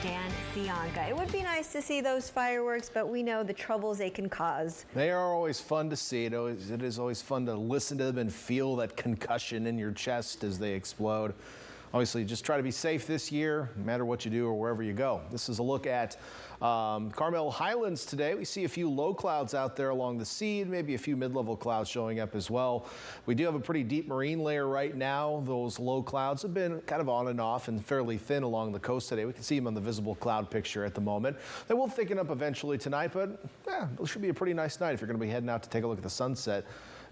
Dan. It would be nice to see those fireworks, but we know the troubles they can cause. They are always fun to see. It is always fun to listen to them and feel that concussion in your chest as they explode. Obviously, just try to be safe this year, no matter what you do or wherever you go. This is a look at Carmel Highlands today. We see a few low clouds out there along the sea, and maybe a few mid-level clouds showing up as well. We do have a pretty deep marine layer right now. Those low clouds have been kind of on and off and fairly thin along the coast today. We can see them on the visible cloud picture at the moment. They will thicken up eventually tonight, but yeah, it should be a pretty nice night if you're going to be heading out to take a look at the sunset.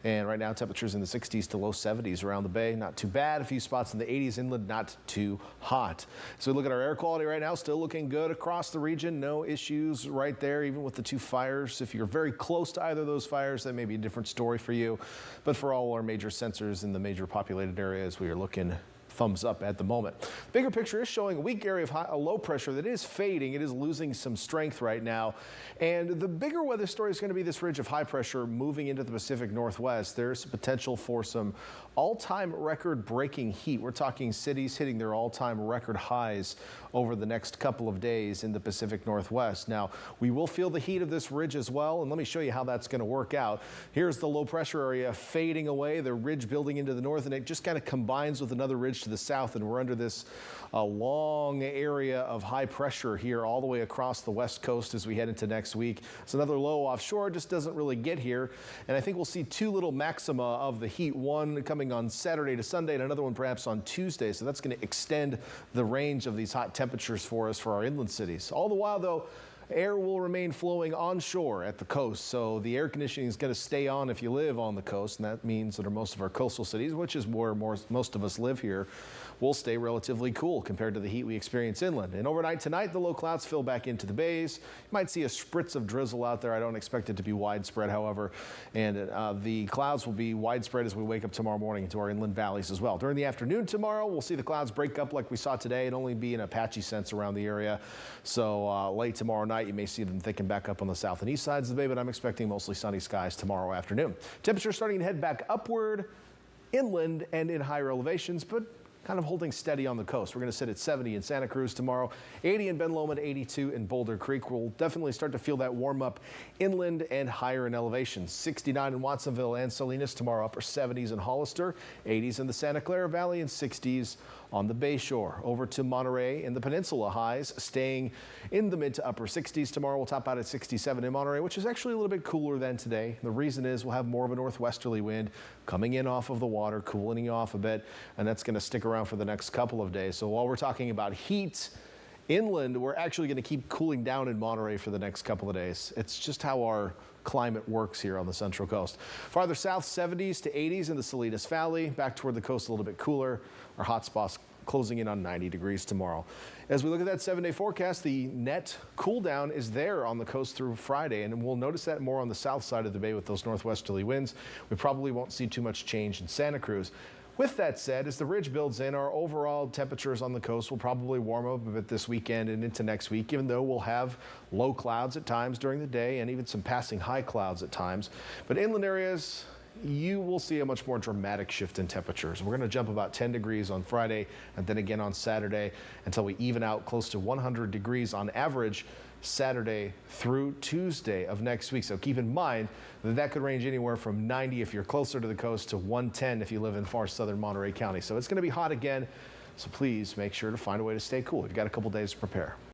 And right now, temperatures in the 60s to low 70s around the bay. Not too bad. A few spots in the 80s inland, not too hot. So we look at our air quality right now, still looking good across the region. No issues right there, even with the two fires. If you're very close to either of those fires, that may be a different story for you. But for all our major sensors in the major populated areas, we are looking thumbs up at the moment. Bigger picture is showing a weak area of low pressure that is fading. It is losing some strength right now. And the bigger weather story is going to be this ridge of high pressure moving into the Pacific Northwest. There's potential for some all-time record-breaking heat. We're talking cities hitting their all-time record highs over the next couple of days in the Pacific Northwest. Now, we will feel the heat of this ridge as well, and let me show you how that's going to work out. Here's the low pressure area fading away, the ridge building into the north, and it just kind of combines with another ridge to the south, and we're under this long area of high pressure here all the way across the west coast as we head into next week. It's another low offshore, just doesn't really get here, and I think we'll see two little maxima of the heat, one coming on Saturday to Sunday and another one perhaps on Tuesday. So that's going to extend the range of these hot temperatures for us for our inland cities. All the while, though, air will remain flowing onshore at the coast, so the air conditioning is going to stay on if you live on the coast, and that means that most of our coastal cities, which is where most of us live here, will stay relatively cool compared to the heat we experience inland. And overnight tonight, the low clouds fill back into the bays. You might see a spritz of drizzle out there. I don't expect it to be widespread, however, and the clouds will be widespread as we wake up tomorrow morning into our inland valleys as well. During the afternoon tomorrow, we'll see the clouds break up like we saw today and only be in a patchy sense around the area. So late tomorrow night, you may see them thicken back up on the south and east sides of the bay, but I'm expecting mostly sunny skies tomorrow afternoon. Temperatures starting to head back upward inland and in higher elevations, but kind of holding steady on the coast. We're going to sit at 70 in Santa Cruz tomorrow, 80 in Ben Lomond, 82 in Boulder Creek. We'll definitely start to feel that warm up inland and higher in elevations. 69 in Watsonville and Salinas tomorrow, upper 70s in Hollister, 80s in the Santa Clara Valley, and 60s on the Bayshore. Over to Monterey in the Peninsula, highs staying in the mid to upper 60s tomorrow. We'll top out at 67 in Monterey, which is actually a little bit cooler than today. The reason is we'll have more of a northwesterly wind coming in off of the water, cooling you off a bit, and that's going to stick around for the next couple of days. So while we're talking about heat inland, we're actually going to keep cooling down in Monterey for the next couple of days. It's just how our climate works here on the Central Coast. Farther south, 70s to 80s in the Salinas Valley. Back toward the coast, a little bit cooler. Our hot spots closing in on 90 degrees tomorrow. As we look at that 7-day forecast, the net cool down is there on the coast through Friday, and we'll notice that more on the south side of the bay with those northwesterly winds. We probably won't see too much change in Santa Cruz. With that said, as the ridge builds in, our overall temperatures on the coast will probably warm up a bit this weekend and into next week, even though we'll have low clouds at times during the day and even some passing high clouds at times. But inland areas, you will see a much more dramatic shift in temperatures. We're going to jump about 10 degrees on Friday and then again on Saturday until we even out close to 100 degrees on average Saturday through Tuesday of next week. So keep in mind that that could range anywhere from 90 if you're closer to the coast to 110 if you live in far southern Monterey County. So it's going to be hot again. So please make sure to find a way to stay cool. You've got a couple days to prepare.